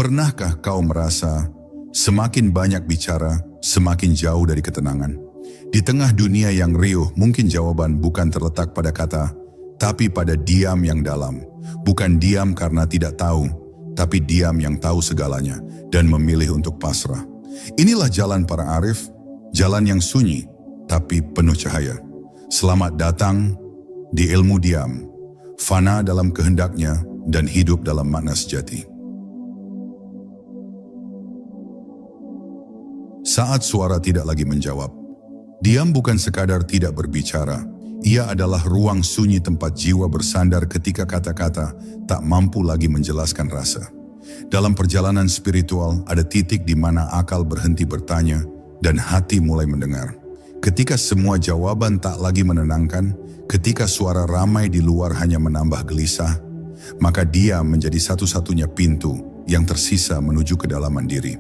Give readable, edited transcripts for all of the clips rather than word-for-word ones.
Pernahkah kau merasa semakin banyak bicara, semakin jauh dari ketenangan? Di tengah dunia yang riuh, mungkin jawaban bukan terletak pada kata, tapi pada diam yang dalam. Bukan diam karena tidak tahu, tapi diam yang tahu segalanya dan memilih untuk pasrah. Inilah jalan para arif, jalan yang sunyi, tapi penuh cahaya. Selamat datang di ilmu diam, fana dalam kehendaknya dan hidup dalam makna sejati. Saat suara tidak lagi menjawab, diam bukan sekadar tidak berbicara. Ia adalah ruang sunyi tempat jiwa bersandar ketika kata-kata tak mampu lagi menjelaskan rasa. Dalam perjalanan spiritual ada titik di mana akal berhenti bertanya dan hati mulai mendengar. Ketika semua jawaban tak lagi menenangkan, ketika suara ramai di luar hanya menambah gelisah, maka diam menjadi satu-satunya pintu yang tersisa menuju kedalaman diri.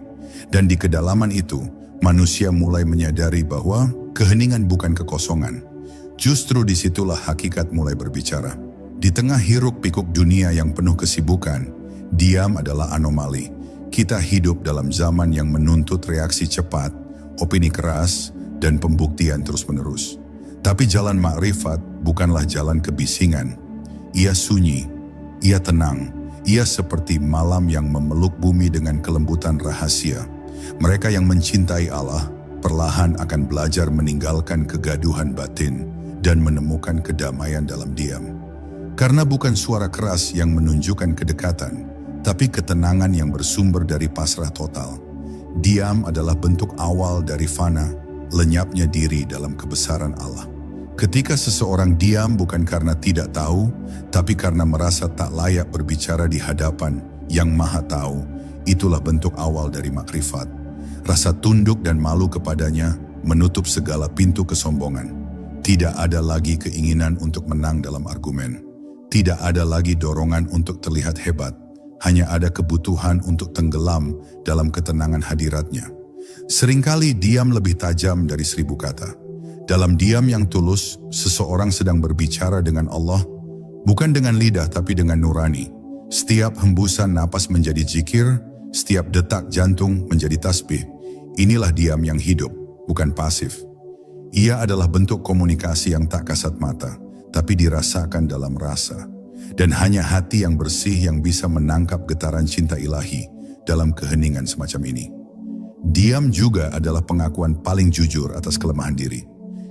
Dan di kedalaman itu, manusia mulai menyadari bahwa keheningan bukan kekosongan. Justru disitulah hakikat mulai berbicara. Di tengah hiruk-pikuk dunia yang penuh kesibukan, diam adalah anomali. Kita hidup dalam zaman yang menuntut reaksi cepat, opini keras, dan pembuktian terus-menerus. Tapi jalan makrifat bukanlah jalan kebisingan. Ia sunyi, ia tenang, ia seperti malam yang memeluk bumi dengan kelembutan rahasia. Mereka yang mencintai Allah perlahan akan belajar meninggalkan kegaduhan batin dan menemukan kedamaian dalam diam. Karena bukan suara keras yang menunjukkan kedekatan, tapi ketenangan yang bersumber dari pasrah total. Diam adalah bentuk awal dari fana, lenyapnya diri dalam kebesaran Allah. Ketika seseorang diam bukan karena tidak tahu, tapi karena merasa tak layak berbicara di hadapan yang Maha Tahu, itulah bentuk awal dari makrifat. Rasa tunduk dan malu kepadanya menutup segala pintu kesombongan. Tidak ada lagi keinginan untuk menang dalam argumen. Tidak ada lagi dorongan untuk terlihat hebat. Hanya ada kebutuhan untuk tenggelam dalam ketenangan hadiratnya. Seringkali diam lebih tajam dari 1000 kata. Dalam diam yang tulus, seseorang sedang berbicara dengan Allah, bukan dengan lidah tapi dengan nurani. Setiap hembusan napas menjadi zikir, setiap detak jantung menjadi tasbih. Inilah diam yang hidup, bukan pasif. Ia adalah bentuk komunikasi yang tak kasat mata, tapi dirasakan dalam rasa. Dan hanya hati yang bersih yang bisa menangkap getaran cinta ilahi dalam keheningan semacam ini. Diam juga adalah pengakuan paling jujur atas kelemahan diri.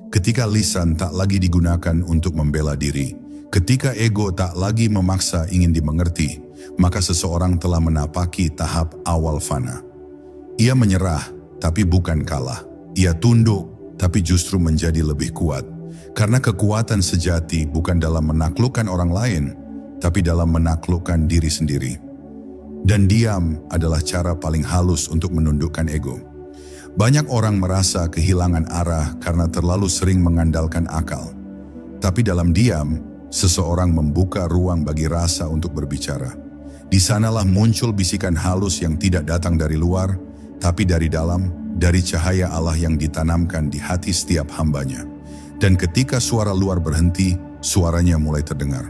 Ketika lisan tak lagi digunakan untuk membela diri, ketika ego tak lagi memaksa ingin dimengerti, maka seseorang telah menapaki tahap awal fana. Ia menyerah, tapi bukan kalah. Ia tunduk, tapi justru menjadi lebih kuat. Karena kekuatan sejati bukan dalam menaklukkan orang lain, tapi dalam menaklukkan diri sendiri. Dan diam adalah cara paling halus untuk menundukkan ego. Banyak orang merasa kehilangan arah karena terlalu sering mengandalkan akal. Tapi dalam diam, seseorang membuka ruang bagi rasa untuk berbicara. Di sanalah muncul bisikan halus yang tidak datang dari luar, tapi dari dalam, dari cahaya Allah yang ditanamkan di hati setiap hambanya. Dan ketika suara luar berhenti, suaranya mulai terdengar.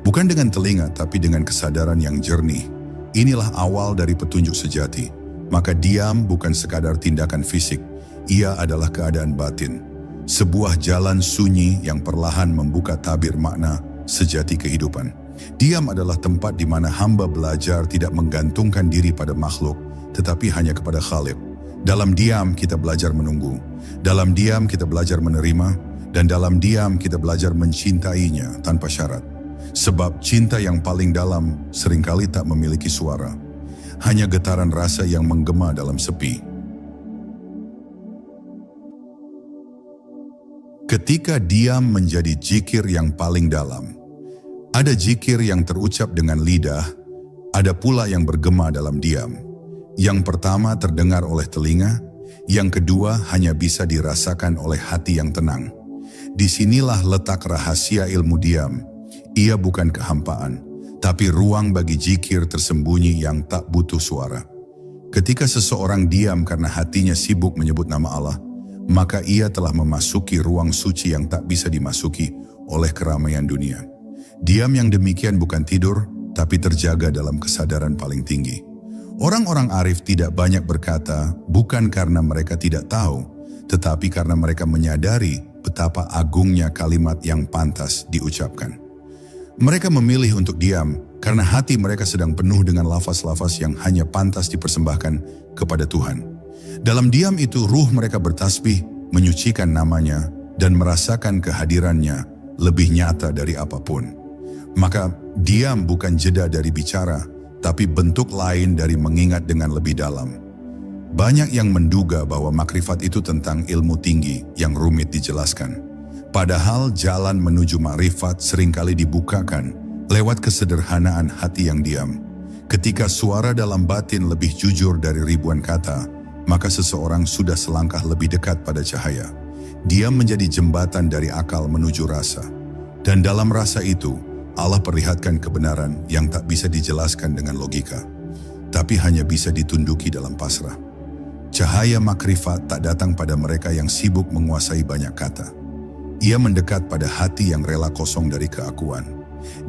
Bukan dengan telinga, tapi dengan kesadaran yang jernih. Inilah awal dari petunjuk sejati. Maka diam bukan sekadar tindakan fisik, ia adalah keadaan batin. Sebuah jalan sunyi yang perlahan membuka tabir makna sejati kehidupan. Diam adalah tempat di mana hamba belajar tidak menggantungkan diri pada makhluk, tetapi hanya kepada Khalik. Dalam diam kita belajar menunggu, dalam diam kita belajar menerima, dan dalam diam kita belajar mencintainya tanpa syarat. Sebab cinta yang paling dalam seringkali tak memiliki suara, hanya getaran rasa yang menggema dalam sepi. Ketika diam menjadi zikir yang paling dalam, ada zikir yang terucap dengan lidah, ada pula yang bergema dalam diam. Yang pertama terdengar oleh telinga, yang kedua hanya bisa dirasakan oleh hati yang tenang. Disinilah letak rahasia ilmu diam. Ia bukan kehampaan, tapi ruang bagi zikir tersembunyi yang tak butuh suara. Ketika seseorang diam karena hatinya sibuk menyebut nama Allah, maka ia telah memasuki ruang suci yang tak bisa dimasuki oleh keramaian dunia. Diam yang demikian bukan tidur, tapi terjaga dalam kesadaran paling tinggi. Orang-orang arif tidak banyak berkata bukan karena mereka tidak tahu, tetapi karena mereka menyadari betapa agungnya kalimat yang pantas diucapkan. Mereka memilih untuk diam karena hati mereka sedang penuh dengan lafaz-lafaz yang hanya pantas dipersembahkan kepada Tuhan. Dalam diam itu ruh mereka bertasbih, menyucikan namanya, dan merasakan kehadirannya lebih nyata dari apapun. Maka diam bukan jeda dari bicara, tapi bentuk lain dari mengingat dengan lebih dalam. Banyak yang menduga bahwa makrifat itu tentang ilmu tinggi yang rumit dijelaskan. Padahal jalan menuju makrifat seringkali dibukakan lewat kesederhanaan hati yang diam. Ketika suara dalam batin lebih jujur dari ribuan kata, maka seseorang sudah selangkah lebih dekat pada cahaya. Diam menjadi jembatan dari akal menuju rasa. Dan dalam rasa itu, Allah perlihatkan kebenaran yang tak bisa dijelaskan dengan logika, tapi hanya bisa ditunduki dalam pasrah. Cahaya makrifat tak datang pada mereka yang sibuk menguasai banyak kata. Ia mendekat pada hati yang rela kosong dari keakuan.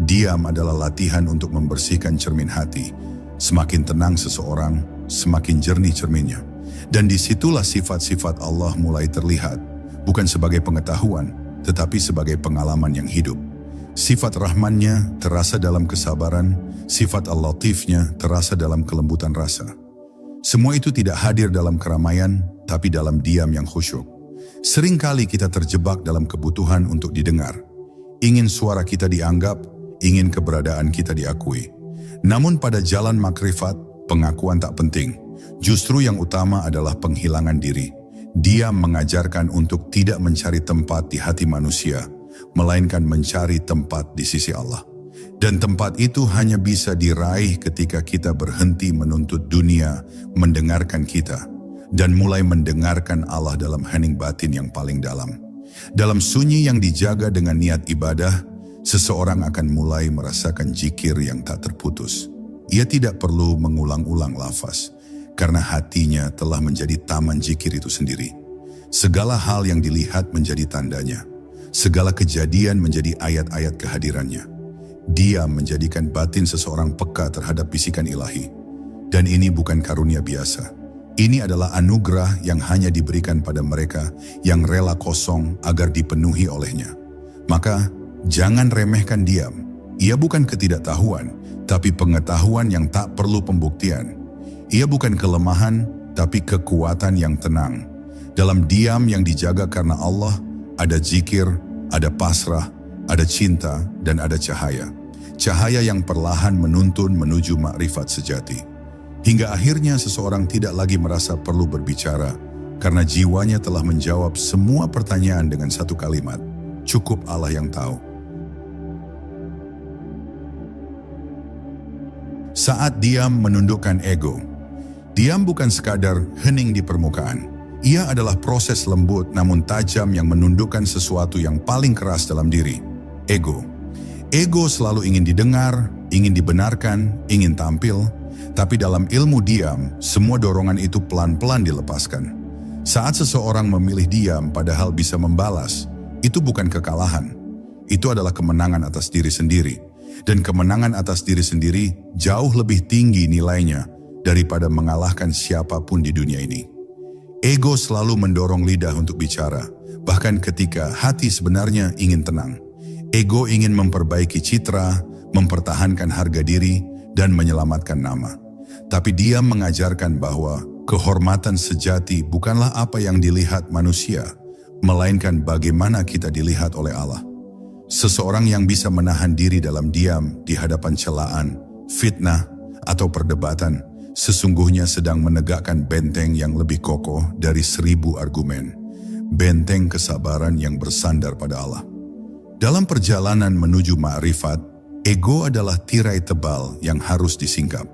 Diam adalah latihan untuk membersihkan cermin hati. Semakin tenang seseorang, semakin jernih cerminnya. Dan disitulah sifat-sifat Allah mulai terlihat, bukan sebagai pengetahuan, tetapi sebagai pengalaman yang hidup. Sifat Rahman-Nya terasa dalam kesabaran, sifat Al-Latifnya terasa dalam kelembutan rasa. Semua itu tidak hadir dalam keramaian, tapi dalam diam yang khusyuk. Seringkali kita terjebak dalam kebutuhan untuk didengar. Ingin suara kita dianggap, ingin keberadaan kita diakui. Namun pada jalan makrifat, pengakuan tak penting. Justru yang utama adalah penghilangan diri. Diam mengajarkan untuk tidak mencari tempat di hati manusia, melainkan mencari tempat di sisi Allah. Dan tempat itu hanya bisa diraih ketika kita berhenti menuntut dunia mendengarkan kita, dan mulai mendengarkan Allah dalam hening batin yang paling dalam. Dalam sunyi yang dijaga dengan niat ibadah, seseorang akan mulai merasakan zikir yang tak terputus. Ia tidak perlu mengulang-ulang lafaz, karena hatinya telah menjadi taman zikir itu sendiri. Segala hal yang dilihat menjadi tandanya. Segala kejadian menjadi ayat-ayat kehadirannya. Dia menjadikan batin seseorang peka terhadap bisikan ilahi. Dan ini bukan karunia biasa. Ini adalah anugerah yang hanya diberikan pada mereka yang rela kosong agar dipenuhi olehnya. Maka, jangan remehkan diam. Ia bukan ketidaktahuan, tapi pengetahuan yang tak perlu pembuktian. Ia bukan kelemahan, tapi kekuatan yang tenang. Dalam diam yang dijaga karena Allah, ada zikir, ada pasrah, ada cinta, dan ada cahaya. Cahaya yang perlahan menuntun menuju makrifat sejati. Hingga akhirnya seseorang tidak lagi merasa perlu berbicara, karena jiwanya telah menjawab semua pertanyaan dengan satu kalimat, cukup Allah yang tahu. Saat diam menundukkan ego. Diam bukan sekadar hening di permukaan. Ia adalah proses lembut namun tajam yang menundukkan sesuatu yang paling keras dalam diri, ego. Ego selalu ingin didengar, ingin dibenarkan, ingin tampil. Tapi dalam ilmu diam, semua dorongan itu pelan-pelan dilepaskan. Saat seseorang memilih diam padahal bisa membalas, itu bukan kekalahan. Itu adalah kemenangan atas diri sendiri. Dan kemenangan atas diri sendiri jauh lebih tinggi nilainya daripada mengalahkan siapapun di dunia ini. Ego selalu mendorong lidah untuk bicara, bahkan ketika hati sebenarnya ingin tenang. Ego ingin memperbaiki citra, mempertahankan harga diri, dan menyelamatkan nama. Tapi dia mengajarkan bahwa kehormatan sejati bukanlah apa yang dilihat manusia, melainkan bagaimana kita dilihat oleh Allah. Seseorang yang bisa menahan diri dalam diam di hadapan celaan, fitnah, atau perdebatan, sesungguhnya sedang menegakkan benteng yang lebih kokoh dari 1000 argumen. Benteng kesabaran yang bersandar pada Allah. Dalam perjalanan menuju ma'rifat, ego adalah tirai tebal yang harus disingkap.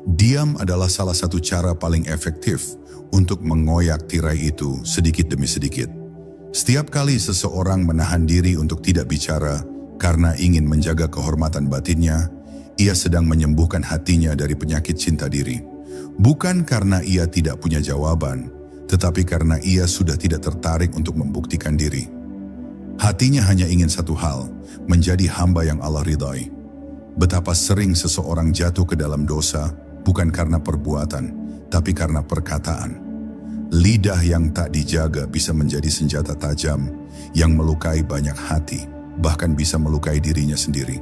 Diam adalah salah satu cara paling efektif untuk mengoyak tirai itu sedikit demi sedikit. Setiap kali seseorang menahan diri untuk tidak bicara karena ingin menjaga kehormatan batinnya, ia sedang menyembuhkan hatinya dari penyakit cinta diri. Bukan karena ia tidak punya jawaban, tetapi karena ia sudah tidak tertarik untuk membuktikan diri. Hatinya hanya ingin satu hal, menjadi hamba yang Allah ridhai. Betapa sering seseorang jatuh ke dalam dosa, bukan karena perbuatan, tapi karena perkataan. Lidah yang tak dijaga bisa menjadi senjata tajam yang melukai banyak hati, bahkan bisa melukai dirinya sendiri.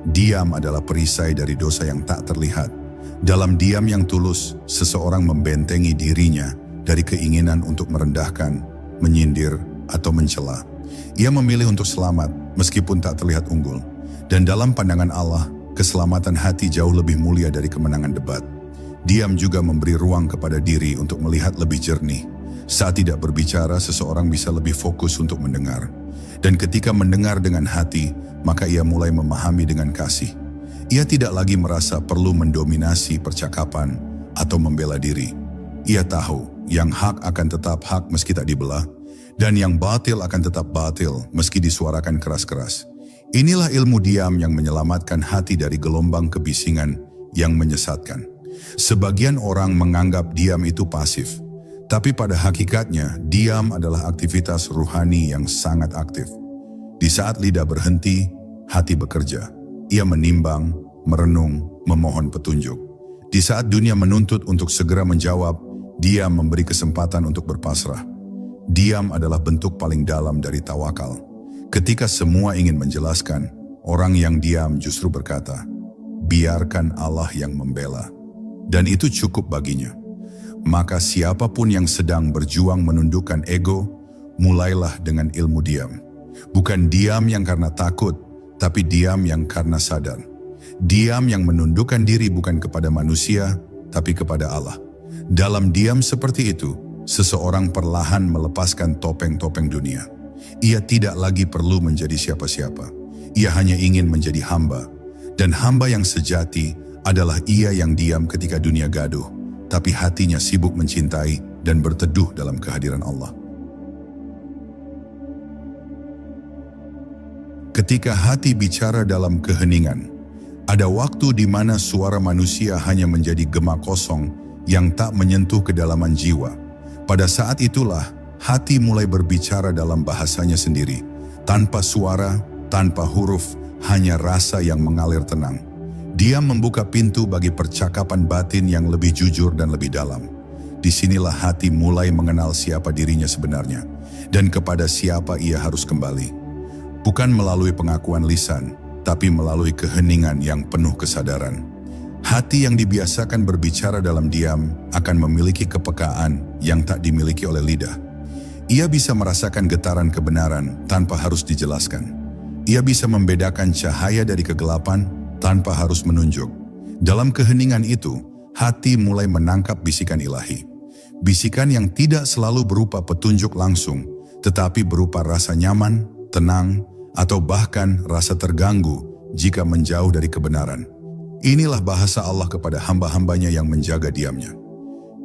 Diam adalah perisai dari dosa yang tak terlihat. Dalam diam yang tulus, seseorang membentengi dirinya dari keinginan untuk merendahkan, menyindir, atau mencela. Ia memilih untuk selamat meskipun tak terlihat unggul. Dan dalam pandangan Allah, keselamatan hati jauh lebih mulia dari kemenangan debat. Diam juga memberi ruang kepada diri untuk melihat lebih jernih. Saat tidak berbicara, seseorang bisa lebih fokus untuk mendengar. Dan ketika mendengar dengan hati, maka ia mulai memahami dengan kasih. Ia tidak lagi merasa perlu mendominasi percakapan atau membela diri. Ia tahu yang hak akan tetap hak meski tak dibelah, dan yang batil akan tetap batil meski disuarakan keras-keras. Inilah ilmu diam yang menyelamatkan hati dari gelombang kebisingan yang menyesatkan. Sebagian orang menganggap diam itu pasif, tapi pada hakikatnya diam adalah aktivitas ruhani yang sangat aktif. Di saat lidah berhenti, hati bekerja. Ia menimbang, merenung, memohon petunjuk. Di saat dunia menuntut untuk segera menjawab, diam memberi kesempatan untuk berpasrah. Diam adalah bentuk paling dalam dari tawakal. Ketika semua ingin menjelaskan, orang yang diam justru berkata, biarkan Allah yang membela. Dan itu cukup baginya. Maka siapapun yang sedang berjuang menundukkan ego, mulailah dengan ilmu diam. Bukan diam yang karena takut, tapi diam yang karena sadar. Diam yang menundukkan diri bukan kepada manusia, tapi kepada Allah. Dalam diam seperti itu, seseorang perlahan melepaskan topeng-topeng dunia. Ia tidak lagi perlu menjadi siapa-siapa. Ia hanya ingin menjadi hamba. Dan hamba yang sejati adalah ia yang diam ketika dunia gaduh, tapi hatinya sibuk mencintai dan berteduh dalam kehadiran Allah. Ketika hati bicara dalam keheningan, ada waktu di mana suara manusia hanya menjadi gema kosong yang tak menyentuh kedalaman jiwa. Pada saat itulah, hati mulai berbicara dalam bahasanya sendiri, tanpa suara, tanpa huruf, hanya rasa yang mengalir tenang. Dia membuka pintu bagi percakapan batin yang lebih jujur dan lebih dalam. Disinilah hati mulai mengenal siapa dirinya sebenarnya, dan kepada siapa ia harus kembali. Bukan melalui pengakuan lisan, tapi melalui keheningan yang penuh kesadaran. Hati yang dibiasakan berbicara dalam diam akan memiliki kepekaan yang tak dimiliki oleh lidah. Ia bisa merasakan getaran kebenaran tanpa harus dijelaskan. Ia bisa membedakan cahaya dari kegelapan tanpa harus menunjuk. Dalam keheningan itu, hati mulai menangkap bisikan ilahi. Bisikan yang tidak selalu berupa petunjuk langsung, tetapi berupa rasa nyaman, tenang, atau bahkan rasa terganggu jika menjauh dari kebenaran. Inilah bahasa Allah kepada hamba-hambanya yang menjaga diamnya.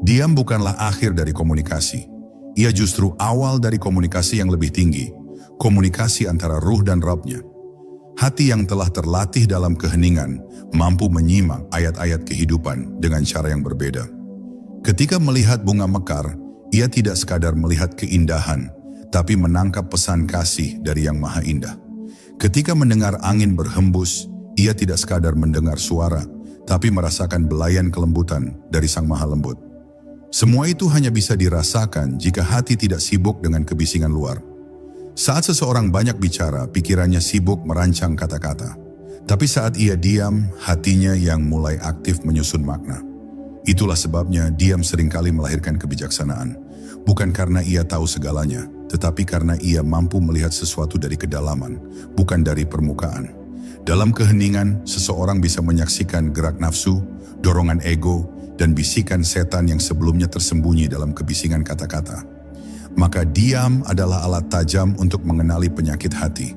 Diam bukanlah akhir dari komunikasi. Ia justru awal dari komunikasi yang lebih tinggi, komunikasi antara ruh dan Rabb-Nya. Hati yang telah terlatih dalam keheningan mampu menyimak ayat-ayat kehidupan dengan cara yang berbeda. Ketika melihat bunga mekar, ia tidak sekadar melihat keindahan, tapi menangkap pesan kasih dari Yang Maha Indah. Ketika mendengar angin berhembus, ia tidak sekadar mendengar suara, tapi merasakan belayan kelembutan dari Sang Maha Lembut. Semua itu hanya bisa dirasakan jika hati tidak sibuk dengan kebisingan luar. Saat seseorang banyak bicara, pikirannya sibuk merancang kata-kata. Tapi saat ia diam, hatinya yang mulai aktif menyusun makna. Itulah sebabnya diam seringkali melahirkan kebijaksanaan. Bukan karena ia tahu segalanya, tetapi karena ia mampu melihat sesuatu dari kedalaman, bukan dari permukaan. Dalam keheningan, seseorang bisa menyaksikan gerak nafsu, dorongan ego, dan bisikan setan yang sebelumnya tersembunyi dalam kebisingan kata-kata. Maka diam adalah alat tajam untuk mengenali penyakit hati.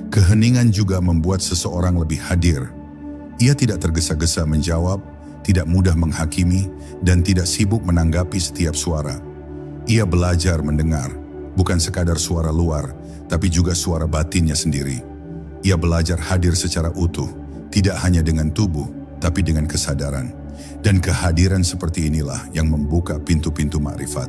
Keheningan juga membuat seseorang lebih hadir. Ia tidak tergesa-gesa menjawab, tidak mudah menghakimi, dan tidak sibuk menanggapi setiap suara. Ia belajar mendengar, bukan sekadar suara luar, tapi juga suara batinnya sendiri. Ia belajar hadir secara utuh, tidak hanya dengan tubuh, tapi dengan kesadaran. Dan kehadiran seperti inilah yang membuka pintu-pintu makrifat.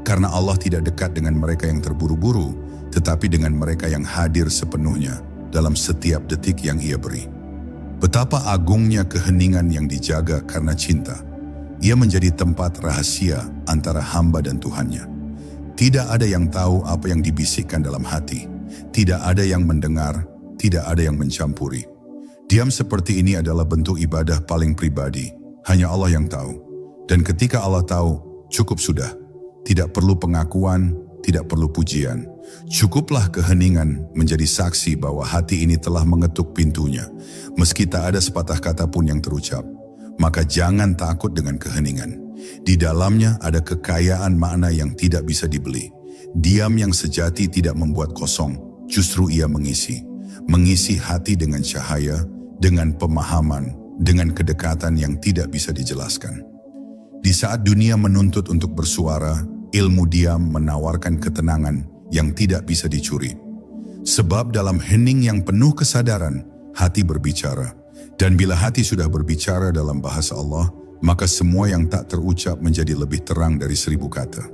Karena Allah tidak dekat dengan mereka yang terburu-buru, tetapi dengan mereka yang hadir sepenuhnya dalam setiap detik yang Ia beri. Betapa agungnya keheningan yang dijaga karena cinta. Ia menjadi tempat rahasia antara hamba dan Tuhannya. Tidak ada yang tahu apa yang dibisikkan dalam hati. Tidak ada yang mendengar, tidak ada yang mencampuri. Diam seperti ini adalah bentuk ibadah paling pribadi. Hanya Allah yang tahu. Dan ketika Allah tahu, cukup sudah. Tidak perlu pengakuan, tidak perlu pujian. Cukuplah keheningan menjadi saksi bahwa hati ini telah mengetuk pintunya. Meski tak ada sepatah kata pun yang terucap. Maka jangan takut dengan keheningan. Di dalamnya ada kekayaan makna yang tidak bisa dibeli. Diam yang sejati tidak membuat kosong, justru ia mengisi. Mengisi hati dengan cahaya, dengan pemahaman, dengan kedekatan yang tidak bisa dijelaskan. Di saat dunia menuntut untuk bersuara, ilmu diam menawarkan ketenangan yang tidak bisa dicuri. Sebab dalam hening yang penuh kesadaran, hati berbicara. Dan bila hati sudah berbicara dalam bahasa Allah, maka semua yang tak terucap menjadi lebih terang dari 1000 kata.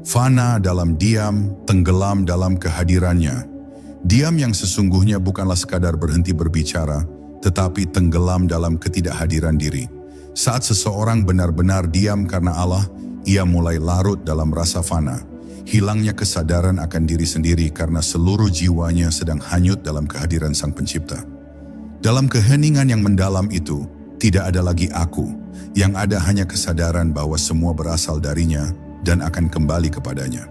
Fana dalam diam, tenggelam dalam kehadirannya. Diam yang sesungguhnya bukanlah sekadar berhenti berbicara, tetapi tenggelam dalam ketidakhadiran diri. Saat seseorang benar-benar diam karena Allah, ia mulai larut dalam rasa fana. Hilangnya kesadaran akan diri sendiri karena seluruh jiwanya sedang hanyut dalam kehadiran Sang Pencipta. Dalam keheningan yang mendalam itu, tidak ada lagi aku. Yang ada hanya kesadaran bahwa semua berasal darinya dan akan kembali kepadanya.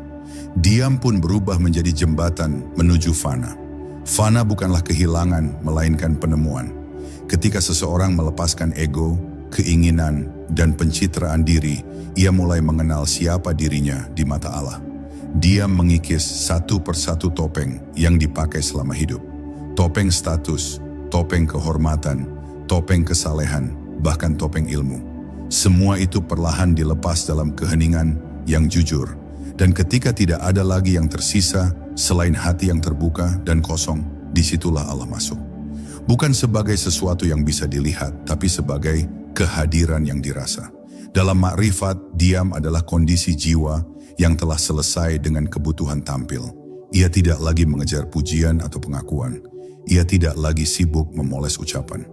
Diam pun berubah menjadi jembatan menuju fana. Fana bukanlah kehilangan, melainkan penemuan. Ketika seseorang melepaskan ego, keinginan, dan pencitraan diri, ia mulai mengenal siapa dirinya di mata Allah. Dia mengikis satu persatu topeng yang dipakai selama hidup. Topeng status, topeng kehormatan, topeng kesalehan, bahkan topeng ilmu. Semua itu perlahan dilepas dalam keheningan yang jujur. Dan ketika tidak ada lagi yang tersisa selain hati yang terbuka dan kosong, disitulah Allah masuk. Bukan sebagai sesuatu yang bisa dilihat, tapi sebagai kehadiran yang dirasa. Dalam makrifat, diam adalah kondisi jiwa yang telah selesai dengan kebutuhan tampil. Ia tidak lagi mengejar pujian atau pengakuan. Ia tidak lagi sibuk memoles ucapan.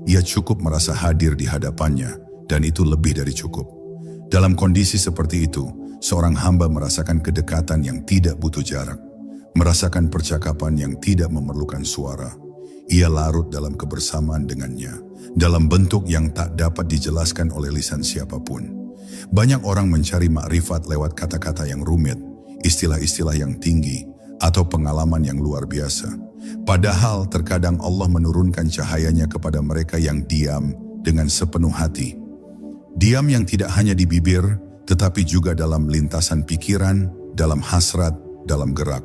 Ia cukup merasa hadir di hadapannya, dan itu lebih dari cukup. Dalam kondisi seperti itu, seorang hamba merasakan kedekatan yang tidak butuh jarak. Merasakan percakapan yang tidak memerlukan suara. Ia larut dalam kebersamaan dengannya, dalam bentuk yang tak dapat dijelaskan oleh lisan siapapun. Banyak orang mencari makrifat lewat kata-kata yang rumit, istilah-istilah yang tinggi, atau pengalaman yang luar biasa. Padahal terkadang Allah menurunkan cahayanya kepada mereka yang diam dengan sepenuh hati. Diam yang tidak hanya di bibir, tetapi juga dalam lintasan pikiran, dalam hasrat, dalam gerak.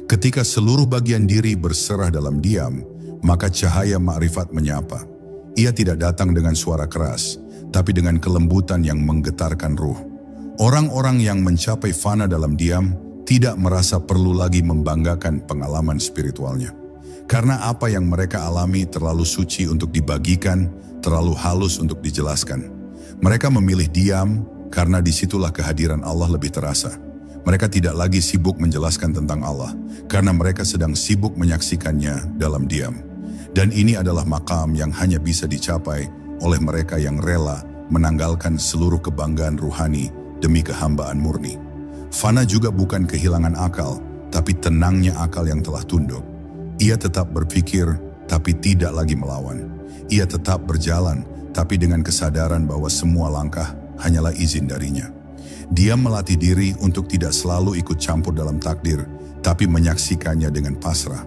Ketika seluruh bagian diri berserah dalam diam, maka cahaya makrifat menyapa. Ia tidak datang dengan suara keras, tapi dengan kelembutan yang menggetarkan ruh. Orang-orang yang mencapai fana dalam diam tidak merasa perlu lagi membanggakan pengalaman spiritualnya. Karena apa yang mereka alami terlalu suci untuk dibagikan, terlalu halus untuk dijelaskan. Mereka memilih diam karena disitulah kehadiran Allah lebih terasa. Mereka tidak lagi sibuk menjelaskan tentang Allah, karena mereka sedang sibuk menyaksikannya dalam diam. Dan ini adalah makam yang hanya bisa dicapai oleh mereka yang rela menanggalkan seluruh kebanggaan ruhani demi kehambaan murni. Fana juga bukan kehilangan akal, tapi tenangnya akal yang telah tunduk. Ia tetap berpikir, tapi tidak lagi melawan. Ia tetap berjalan, tapi dengan kesadaran bahwa semua langkah hanyalah izin darinya. Dia melatih diri untuk tidak selalu ikut campur dalam takdir, tapi menyaksikannya dengan pasrah.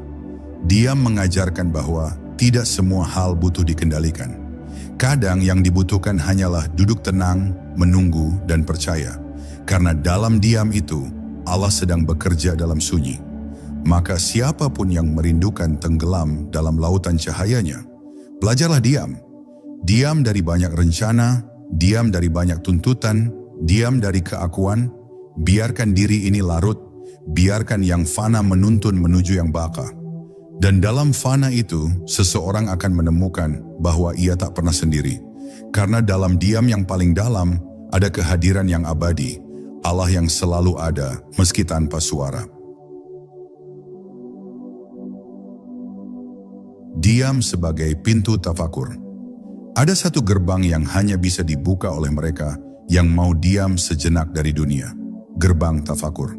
Dia mengajarkan bahwa tidak semua hal butuh dikendalikan. Kadang yang dibutuhkan hanyalah duduk tenang, menunggu, dan percaya. Karena dalam diam itu, Allah sedang bekerja dalam sunyi. Maka siapapun yang merindukan tenggelam dalam lautan cahayanya, belajarlah diam. Diam dari banyak rencana, diam dari banyak tuntutan, diam dari keakuan. Biarkan diri ini larut, biarkan yang fana menuntun menuju yang baka. Dan dalam fana itu, seseorang akan menemukan bahwa ia tak pernah sendiri. Karena dalam diam yang paling dalam, ada kehadiran yang abadi, Allah yang selalu ada meski tanpa suara. Diam sebagai pintu tafakur. Ada satu gerbang yang hanya bisa dibuka oleh mereka yang mau diam sejenak dari dunia. Gerbang tafakur.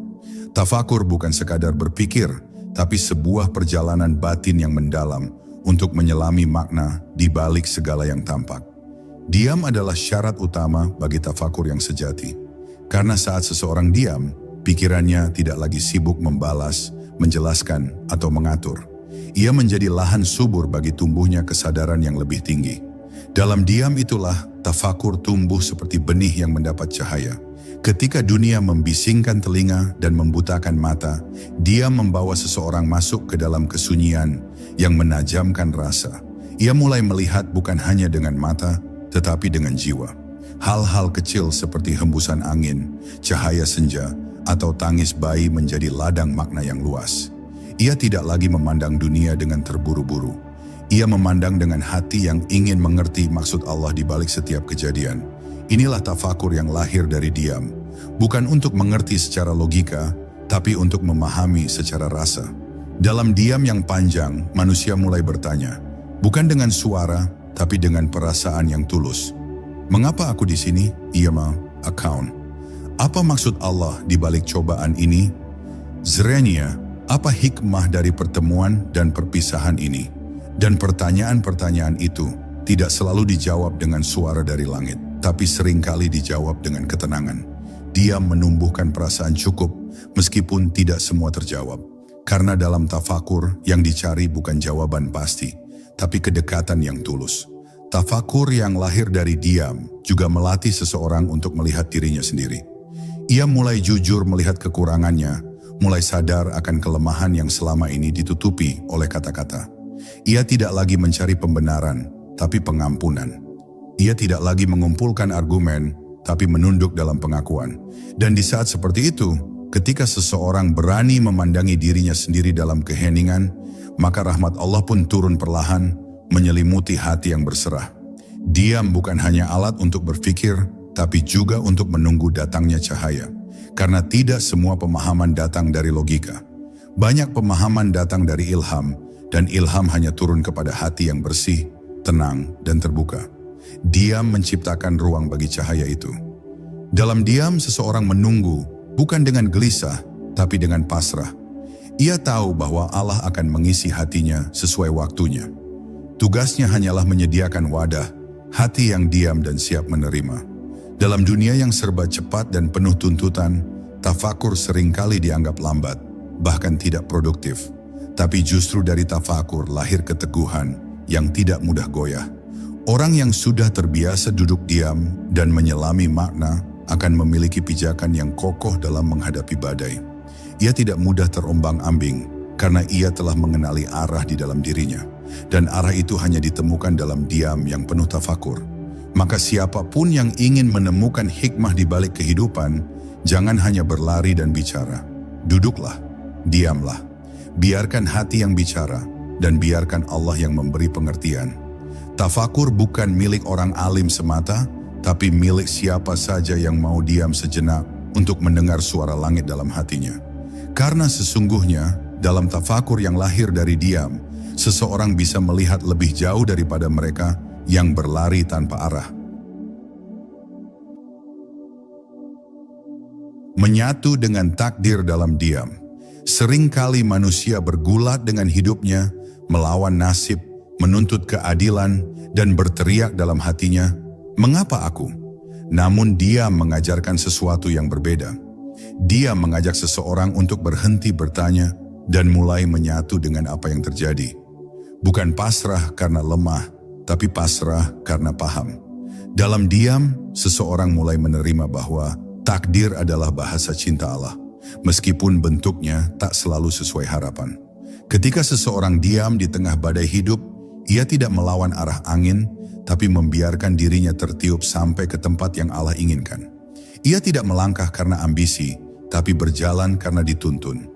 Tafakur bukan sekadar berpikir, tapi sebuah perjalanan batin yang mendalam untuk menyelami makna di balik segala yang tampak. Diam adalah syarat utama bagi tafakur yang sejati. Karena saat seseorang diam, pikirannya tidak lagi sibuk membalas, menjelaskan, atau mengatur. Ia menjadi lahan subur bagi tumbuhnya kesadaran yang lebih tinggi. Dalam diam itulah tafakur tumbuh seperti benih yang mendapat cahaya. Ketika dunia membisingkan telinga dan membutakan mata, diam membawa seseorang masuk ke dalam kesunyian yang menajamkan rasa. Ia mulai melihat bukan hanya dengan mata, tetapi dengan jiwa. Hal-hal kecil seperti hembusan angin, cahaya senja, atau tangis bayi menjadi ladang makna yang luas. Ia tidak lagi memandang dunia dengan terburu-buru. Ia memandang dengan hati yang ingin mengerti maksud Allah di balik setiap kejadian. Inilah tafakur yang lahir dari diam. Bukan untuk mengerti secara logika, tapi untuk memahami secara rasa. Dalam diam yang panjang, manusia mulai bertanya, bukan dengan suara, tapi dengan perasaan yang tulus. Mengapa aku di sini? Ia mau account. Apa maksud Allah di balik cobaan ini? Zrenia, apa hikmah dari pertemuan dan perpisahan ini? Dan pertanyaan-pertanyaan itu tidak selalu dijawab dengan suara dari langit, tapi seringkali dijawab dengan ketenangan. Diam menumbuhkan perasaan cukup, meskipun tidak semua terjawab. Karena dalam tafakur yang dicari bukan jawaban pasti, tapi kedekatan yang tulus. Tafakur yang lahir dari diam juga melatih seseorang untuk melihat dirinya sendiri. Ia mulai jujur melihat kekurangannya, mulai sadar akan kelemahan yang selama ini ditutupi oleh kata-kata. Ia tidak lagi mencari pembenaran, tapi pengampunan. Ia tidak lagi mengumpulkan argumen, tapi menunduk dalam pengakuan. Dan di saat seperti itu, ketika seseorang berani memandangi dirinya sendiri dalam keheningan, maka rahmat Allah pun turun perlahan, menyelimuti hati yang berserah. Diam bukan hanya alat untuk berpikir, tapi juga untuk menunggu datangnya cahaya. Karena tidak semua pemahaman datang dari logika. Banyak pemahaman datang dari ilham, dan ilham hanya turun kepada hati yang bersih, tenang, dan terbuka. Diam menciptakan ruang bagi cahaya itu. Dalam diam, seseorang menunggu, bukan dengan gelisah, tapi dengan pasrah. Ia tahu bahwa Allah akan mengisi hatinya sesuai waktunya. Tugasnya hanyalah menyediakan wadah, hati yang diam dan siap menerima. Dalam dunia yang serba cepat dan penuh tuntutan, tafakur seringkali dianggap lambat, bahkan tidak produktif. Tapi justru dari tafakur lahir keteguhan yang tidak mudah goyah. Orang yang sudah terbiasa duduk diam dan menyelami makna akan memiliki pijakan yang kokoh dalam menghadapi badai. Ia tidak mudah terombang-ambing karena ia telah mengenali arah di dalam dirinya. Dan arah itu hanya ditemukan dalam diam yang penuh tafakur. Maka siapapun yang ingin menemukan hikmah di balik kehidupan, jangan hanya berlari dan bicara. Duduklah, diamlah. Biarkan hati yang bicara, dan biarkan Allah yang memberi pengertian. Tafakur bukan milik orang alim semata, tapi milik siapa saja yang mau diam sejenak untuk mendengar suara langit dalam hatinya. Karena sesungguhnya, dalam tafakur yang lahir dari diam, seseorang bisa melihat lebih jauh daripada mereka yang berlari tanpa arah. Menyatu dengan takdir dalam diam. Seringkali manusia bergulat dengan hidupnya, melawan nasib, menuntut keadilan, dan berteriak dalam hatinya, "Mengapa aku?" Namun diam mengajarkan sesuatu yang berbeda. Dia mengajak seseorang untuk berhenti bertanya dan mulai menyatu dengan apa yang terjadi. Bukan pasrah karena lemah, tapi pasrah karena paham. Dalam diam, seseorang mulai menerima bahwa takdir adalah bahasa cinta Allah, meskipun bentuknya tak selalu sesuai harapan. Ketika seseorang diam di tengah badai hidup, ia tidak melawan arah angin, tapi membiarkan dirinya tertiup sampai ke tempat yang Allah inginkan. Ia tidak melangkah karena ambisi, tapi berjalan karena dituntun.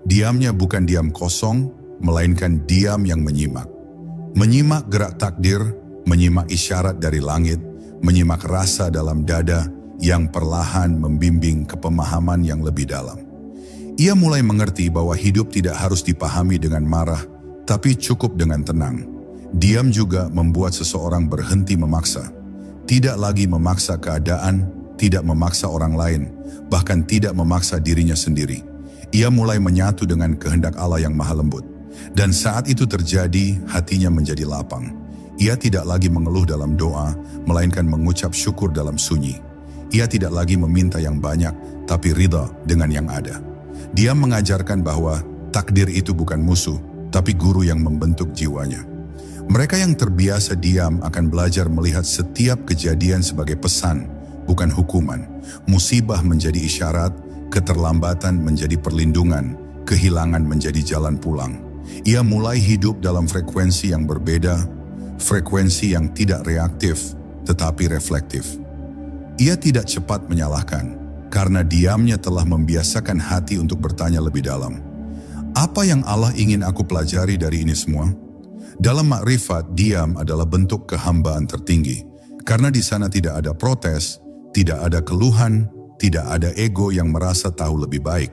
Diamnya bukan diam kosong, melainkan diam yang menyimak. Menyimak gerak takdir, menyimak isyarat dari langit, menyimak rasa dalam dada yang perlahan membimbing ke pemahaman yang lebih dalam. Ia mulai mengerti bahwa hidup tidak harus dipahami dengan marah, tapi cukup dengan tenang. Diam juga membuat seseorang berhenti memaksa. Tidak lagi memaksa keadaan, tidak memaksa orang lain, bahkan tidak memaksa dirinya sendiri. Ia mulai menyatu dengan kehendak Allah yang maha lembut. Dan saat itu terjadi, hatinya menjadi lapang. Ia tidak lagi mengeluh dalam doa, melainkan mengucap syukur dalam sunyi. Ia tidak lagi meminta yang banyak, tapi ridha dengan yang ada. Dia mengajarkan bahwa takdir itu bukan musuh, tapi guru yang membentuk jiwanya. Mereka yang terbiasa diam akan belajar melihat setiap kejadian sebagai pesan, bukan hukuman. Musibah menjadi isyarat, keterlambatan menjadi perlindungan, kehilangan menjadi jalan pulang. Ia mulai hidup dalam frekuensi yang berbeda, frekuensi yang tidak reaktif, tetapi reflektif. Ia tidak cepat menyalahkan, karena diamnya telah membiasakan hati untuk bertanya lebih dalam. Apa yang Allah ingin aku pelajari dari ini semua? Dalam makrifat, diam adalah bentuk kehambaan tertinggi, karena di sana tidak ada protes, tidak ada keluhan, tidak ada ego yang merasa tahu lebih baik.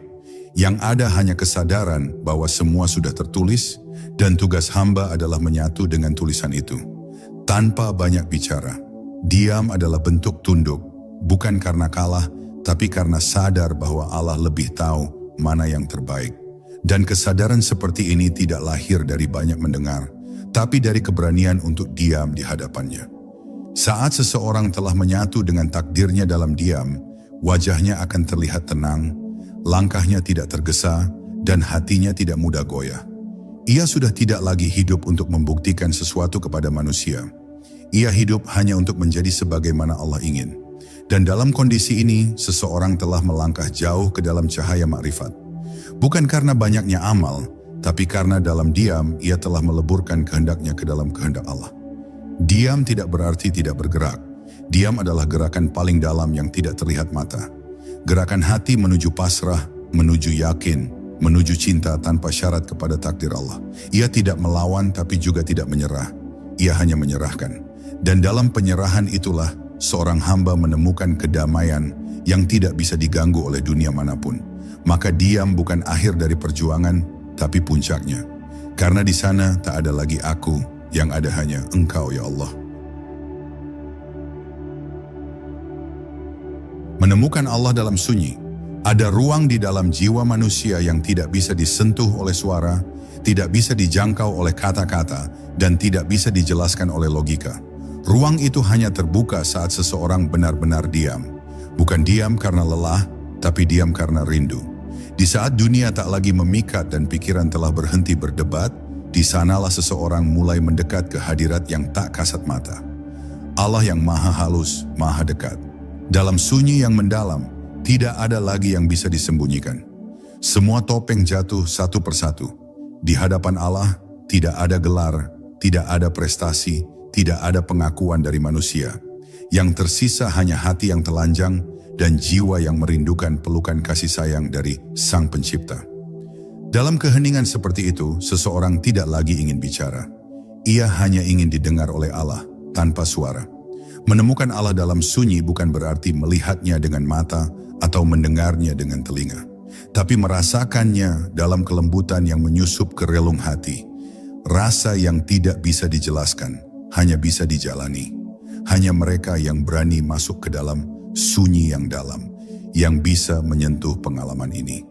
Yang ada hanya kesadaran bahwa semua sudah tertulis, dan tugas hamba adalah menyatu dengan tulisan itu. Tanpa banyak bicara, diam adalah bentuk tunduk, bukan karena kalah, tapi karena sadar bahwa Allah lebih tahu mana yang terbaik. Dan kesadaran seperti ini tidak lahir dari banyak mendengar, tapi dari keberanian untuk diam di hadapannya. Saat seseorang telah menyatu dengan takdirnya dalam diam, wajahnya akan terlihat tenang, langkahnya tidak tergesa, dan hatinya tidak mudah goyah. Ia sudah tidak lagi hidup untuk membuktikan sesuatu kepada manusia. Ia hidup hanya untuk menjadi sebagaimana Allah ingin. Dan dalam kondisi ini, seseorang telah melangkah jauh ke dalam cahaya makrifat. Bukan karena banyaknya amal, tapi karena dalam diam ia telah meleburkan kehendaknya ke dalam kehendak Allah. Diam tidak berarti tidak bergerak. Diam adalah gerakan paling dalam yang tidak terlihat mata. Gerakan hati menuju pasrah, menuju yakin, menuju cinta tanpa syarat kepada takdir Allah. Ia tidak melawan tapi juga tidak menyerah. Ia hanya menyerahkan. Dan dalam penyerahan itulah seorang hamba menemukan kedamaian yang tidak bisa diganggu oleh dunia manapun. Maka diam bukan akhir dari perjuangan, tapi puncaknya. Karena di sana tak ada lagi aku, yang ada hanya Engkau ya Allah. Menemukan Allah dalam sunyi. Ada ruang di dalam jiwa manusia yang tidak bisa disentuh oleh suara, tidak bisa dijangkau oleh kata-kata, dan tidak bisa dijelaskan oleh logika. Ruang itu hanya terbuka saat seseorang benar-benar diam. Bukan diam karena lelah, tapi diam karena rindu. Di saat dunia tak lagi memikat dan pikiran telah berhenti berdebat, di sanalah seseorang mulai mendekat ke hadirat yang tak kasat mata. Allah yang maha halus, maha dekat. Dalam sunyi yang mendalam, tidak ada lagi yang bisa disembunyikan. Semua topeng jatuh satu persatu. Di hadapan Allah, tidak ada gelar, tidak ada prestasi, tidak ada pengakuan dari manusia. Yang tersisa hanya hati yang telanjang, dan jiwa yang merindukan pelukan kasih sayang dari Sang Pencipta. Dalam keheningan seperti itu, seseorang tidak lagi ingin bicara. Ia hanya ingin didengar oleh Allah tanpa suara. Menemukan Allah dalam sunyi bukan berarti melihatnya dengan mata atau mendengarnya dengan telinga, tapi merasakannya dalam kelembutan yang menyusup ke relung hati. Rasa yang tidak bisa dijelaskan, hanya bisa dijalani. Hanya mereka yang berani masuk ke dalam sunyi yang dalam, yang bisa menyentuh pengalaman ini.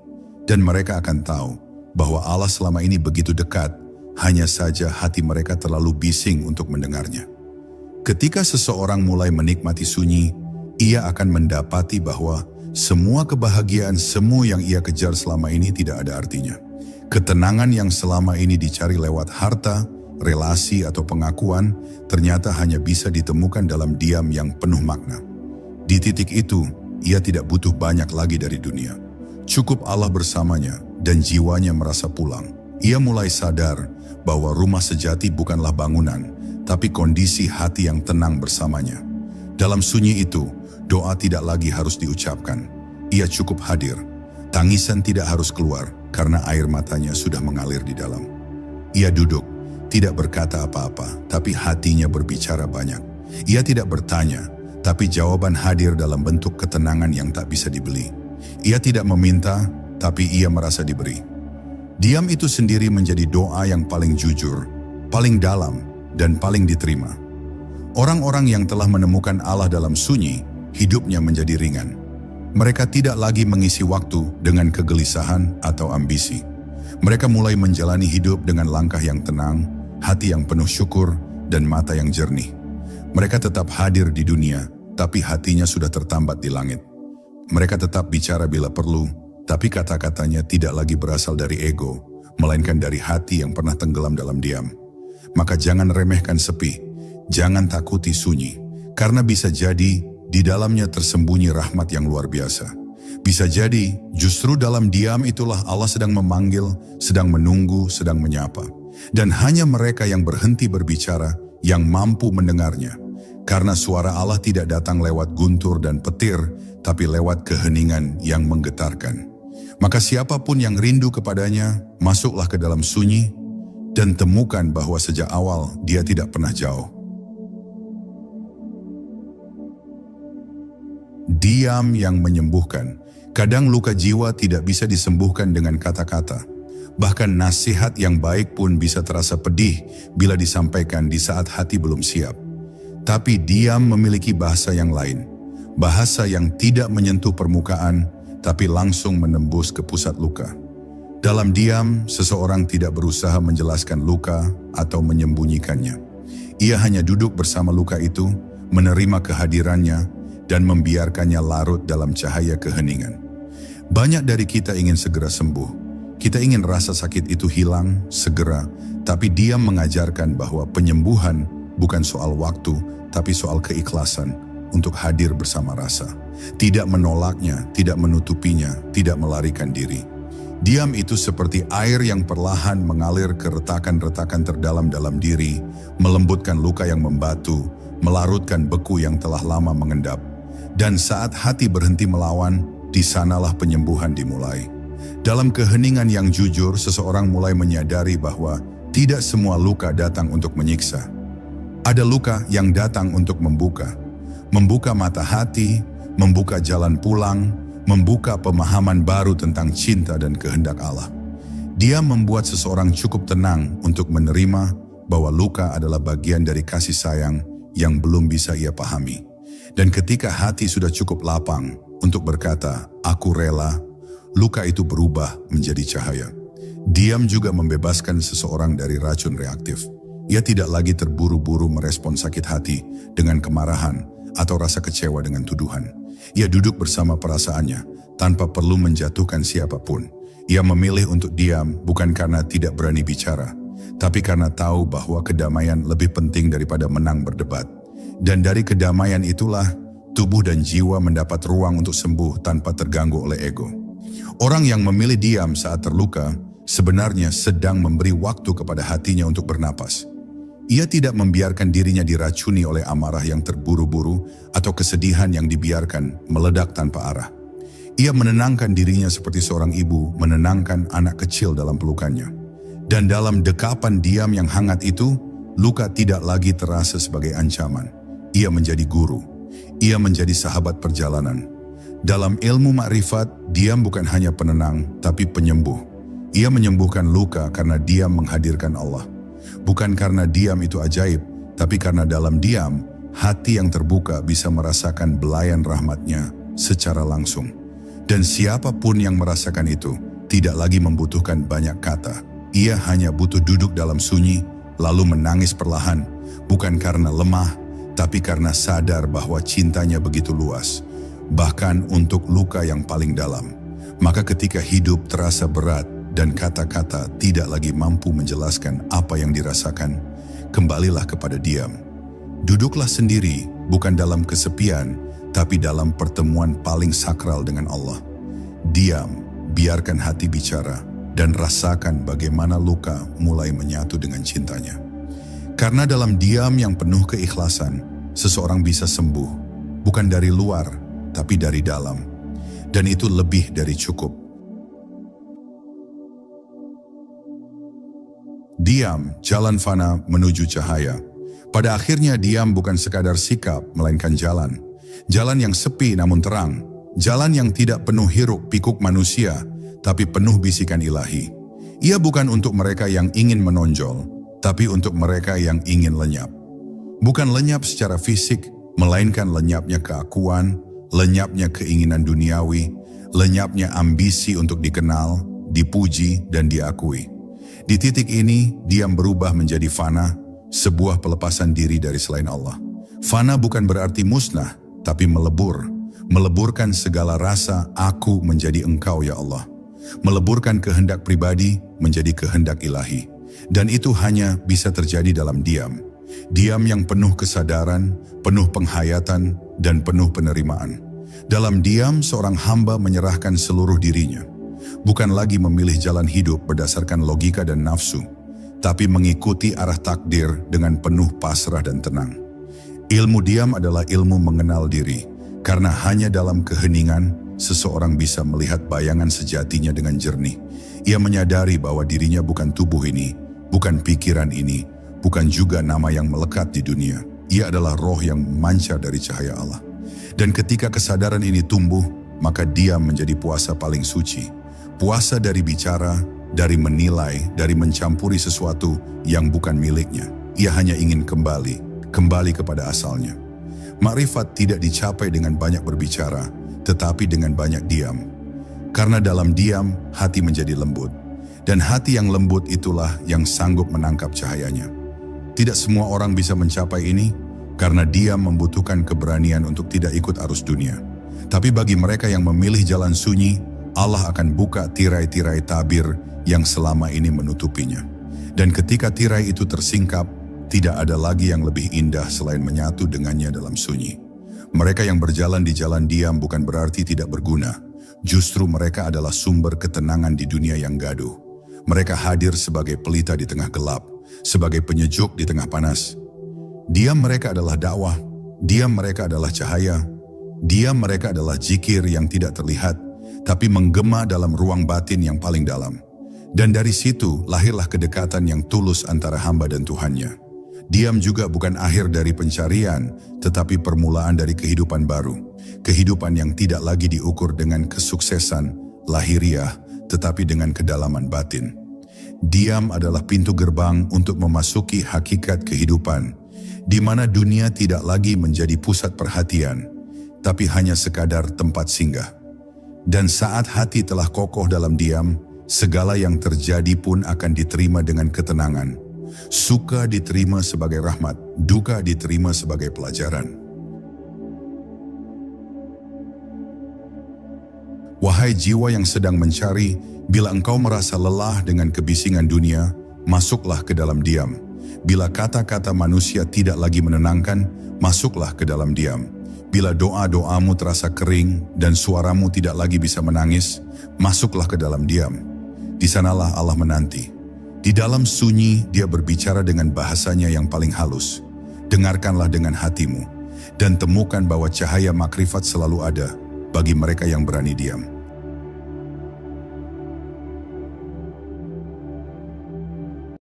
Dan mereka akan tahu bahwa Allah selama ini begitu dekat, hanya saja hati mereka terlalu bising untuk mendengarnya. Ketika seseorang mulai menikmati sunyi, ia akan mendapati bahwa semua kebahagiaan semu yang ia kejar selama ini tidak ada artinya. Ketenangan yang selama ini dicari lewat harta, relasi atau pengakuan, ternyata hanya bisa ditemukan dalam diam yang penuh makna. Di titik itu, ia tidak butuh banyak lagi dari dunia. Cukup Allah bersamanya dan jiwanya merasa pulang. Ia mulai sadar bahwa rumah sejati bukanlah bangunan, tapi kondisi hati yang tenang bersamanya. Dalam sunyi itu, doa tidak lagi harus diucapkan. Ia cukup hadir. Tangisan tidak harus keluar karena air matanya sudah mengalir di dalam. Ia duduk, tidak berkata apa-apa, tapi hatinya berbicara banyak. Ia tidak bertanya, tapi jawaban hadir dalam bentuk ketenangan yang tak bisa dibeli. Ia tidak meminta, tapi ia merasa diberi. Diam itu sendiri menjadi doa yang paling jujur, paling dalam, dan paling diterima. Orang-orang yang telah menemukan Allah dalam sunyi, hidupnya menjadi ringan. Mereka tidak lagi mengisi waktu dengan kegelisahan atau ambisi. Mereka mulai menjalani hidup dengan langkah yang tenang, hati yang penuh syukur, dan mata yang jernih. Mereka tetap hadir di dunia, tapi hatinya sudah tertambat di langit. Mereka tetap bicara bila perlu, tapi kata-katanya tidak lagi berasal dari ego, melainkan dari hati yang pernah tenggelam dalam diam. Maka jangan remehkan sepi. Jangan takuti sunyi, karena bisa jadi di dalamnya tersembunyi rahmat yang luar biasa. Bisa jadi justru dalam diam itulah Allah sedang memanggil, sedang menunggu, sedang menyapa. Dan hanya mereka yang berhenti berbicara yang mampu mendengarnya. Karena suara Allah tidak datang lewat guntur dan petir, tapi lewat keheningan yang menggetarkan. Maka siapapun yang rindu kepadanya, masuklah ke dalam sunyi dan temukan bahwa sejak awal dia tidak pernah jauh. Diam yang menyembuhkan. Kadang luka jiwa tidak bisa disembuhkan dengan kata-kata. Bahkan nasihat yang baik pun bisa terasa pedih bila disampaikan di saat hati belum siap. Tapi diam memiliki bahasa yang lain. Bahasa yang tidak menyentuh permukaan, tapi langsung menembus ke pusat luka. Dalam diam, seseorang tidak berusaha menjelaskan luka atau menyembunyikannya. Ia hanya duduk bersama luka itu, menerima kehadirannya, dan membiarkannya larut dalam cahaya keheningan. Banyak dari kita ingin segera sembuh. Kita ingin rasa sakit itu hilang, segera, tapi diam mengajarkan bahwa penyembuhan bukan soal waktu, tapi soal keikhlasan untuk hadir bersama rasa. Tidak menolaknya, tidak menutupinya, tidak melarikan diri. Diam itu seperti air yang perlahan mengalir ke retakan-retakan terdalam dalam diri, melembutkan luka yang membatu, melarutkan beku yang telah lama mengendap. Dan saat hati berhenti melawan, di sanalah penyembuhan dimulai. Dalam keheningan yang jujur, seseorang mulai menyadari bahwa tidak semua luka datang untuk menyiksa. Ada luka yang datang untuk membuka mata hati, membuka jalan pulang, membuka pemahaman baru tentang cinta dan kehendak Allah. Dia membuat seseorang cukup tenang untuk menerima bahwa luka adalah bagian dari kasih sayang yang belum bisa ia pahami. Dan ketika hati sudah cukup lapang untuk berkata, "Aku rela," luka itu berubah menjadi cahaya. Diam juga membebaskan seseorang dari racun reaktif. Ia tidak lagi terburu-buru merespon sakit hati dengan kemarahan atau rasa kecewa dengan tuduhan. Ia duduk bersama perasaannya tanpa perlu menjatuhkan siapapun. Ia memilih untuk diam bukan karena tidak berani bicara, tapi karena tahu bahwa kedamaian lebih penting daripada menang berdebat. Dan dari kedamaian itulah, tubuh dan jiwa mendapat ruang untuk sembuh tanpa terganggu oleh ego. Orang yang memilih diam saat terluka, sebenarnya sedang memberi waktu kepada hatinya untuk bernapas. Ia tidak membiarkan dirinya diracuni oleh amarah yang terburu-buru atau kesedihan yang dibiarkan meledak tanpa arah. Ia menenangkan dirinya seperti seorang ibu menenangkan anak kecil dalam pelukannya. Dan dalam dekapan diam yang hangat itu, luka tidak lagi terasa sebagai ancaman. Ia menjadi guru. Ia menjadi sahabat perjalanan. Dalam ilmu makrifat, diam bukan hanya penenang, tapi penyembuh. Ia menyembuhkan luka karena diam menghadirkan Allah. Bukan karena diam itu ajaib, tapi karena dalam diam, hati yang terbuka bisa merasakan belayan rahmatnya secara langsung. Dan siapapun yang merasakan itu, tidak lagi membutuhkan banyak kata. Ia hanya butuh duduk dalam sunyi, lalu menangis perlahan, bukan karena lemah, tapi karena sadar bahwa cintanya begitu luas, bahkan untuk luka yang paling dalam. Maka ketika hidup terasa berat dan kata-kata tidak lagi mampu menjelaskan apa yang dirasakan, kembalilah kepada diam. Duduklah sendiri, bukan dalam kesepian, tapi dalam pertemuan paling sakral dengan Allah. Diam, biarkan hati bicara, dan rasakan bagaimana luka mulai menyatu dengan cintanya. Karena dalam diam yang penuh keikhlasan, seseorang bisa sembuh, bukan dari luar, tapi dari dalam. Dan itu lebih dari cukup. Diam, jalan fana menuju cahaya. Pada akhirnya diam bukan sekadar sikap, melainkan jalan. Jalan yang sepi namun terang. Jalan yang tidak penuh hiruk pikuk manusia, tapi penuh bisikan ilahi. Ia bukan untuk mereka yang ingin menonjol, tapi untuk mereka yang ingin lenyap. Bukan lenyap secara fisik, melainkan lenyapnya keakuan, lenyapnya keinginan duniawi, lenyapnya ambisi untuk dikenal, dipuji, dan diakui. Di titik ini, diam berubah menjadi fana, sebuah pelepasan diri dari selain Allah. Fana bukan berarti musnah, tapi melebur. Meleburkan segala rasa aku menjadi engkau ya Allah. Meleburkan kehendak pribadi menjadi kehendak ilahi. Dan itu hanya bisa terjadi dalam diam. Diam yang penuh kesadaran, penuh penghayatan, dan penuh penerimaan. Dalam diam, seorang hamba menyerahkan seluruh dirinya. Bukan lagi memilih jalan hidup berdasarkan logika dan nafsu, tapi mengikuti arah takdir dengan penuh pasrah dan tenang. Ilmu diam adalah ilmu mengenal diri, karena hanya dalam keheningan, seseorang bisa melihat bayangan sejatinya dengan jernih. Ia menyadari bahwa dirinya bukan tubuh ini, bukan pikiran ini, bukan juga nama yang melekat di dunia. Ia adalah roh yang memancar dari cahaya Allah. Dan ketika kesadaran ini tumbuh, maka diam menjadi puasa paling suci. Puasa dari bicara, dari menilai, dari mencampuri sesuatu yang bukan miliknya. Ia hanya ingin kembali kepada asalnya. Makrifat tidak dicapai dengan banyak berbicara, tetapi dengan banyak diam. Karena dalam diam, hati menjadi lembut. Dan hati yang lembut itulah yang sanggup menangkap cahayanya. Tidak semua orang bisa mencapai ini, karena diam membutuhkan keberanian untuk tidak ikut arus dunia. Tapi bagi mereka yang memilih jalan sunyi, Allah akan buka tirai-tirai tabir yang selama ini menutupinya. Dan ketika tirai itu tersingkap, tidak ada lagi yang lebih indah selain menyatu dengannya dalam sunyi. Mereka yang berjalan di jalan diam bukan berarti tidak berguna. Justru mereka adalah sumber ketenangan di dunia yang gaduh. Mereka hadir sebagai pelita di tengah gelap, sebagai penyejuk di tengah panas. Diam mereka adalah dakwah, diam mereka adalah cahaya, diam mereka adalah zikir yang tidak terlihat, tapi menggema dalam ruang batin yang paling dalam. Dan dari situ lahirlah kedekatan yang tulus antara hamba dan Tuhannya. Diam juga bukan akhir dari pencarian, tetapi permulaan dari kehidupan baru. Kehidupan yang tidak lagi diukur dengan kesuksesan lahiriah, tetapi dengan kedalaman batin. Diam adalah pintu gerbang untuk memasuki hakikat kehidupan, di mana dunia tidak lagi menjadi pusat perhatian, tapi hanya sekadar tempat singgah. Dan saat hati telah kokoh dalam diam, segala yang terjadi pun akan diterima dengan ketenangan. Suka diterima sebagai rahmat, duka diterima sebagai pelajaran. Wahai jiwa yang sedang mencari, bila engkau merasa lelah dengan kebisingan dunia, masuklah ke dalam diam. Bila kata-kata manusia tidak lagi menenangkan, masuklah ke dalam diam. Bila doa-doamu terasa kering dan suaramu tidak lagi bisa menangis, masuklah ke dalam diam. Di sanalah Allah menanti. Di dalam sunyi, Dia berbicara dengan bahasanya yang paling halus. Dengarkanlah dengan hatimu, dan temukan bahwa cahaya makrifat selalu ada bagi mereka yang berani diam.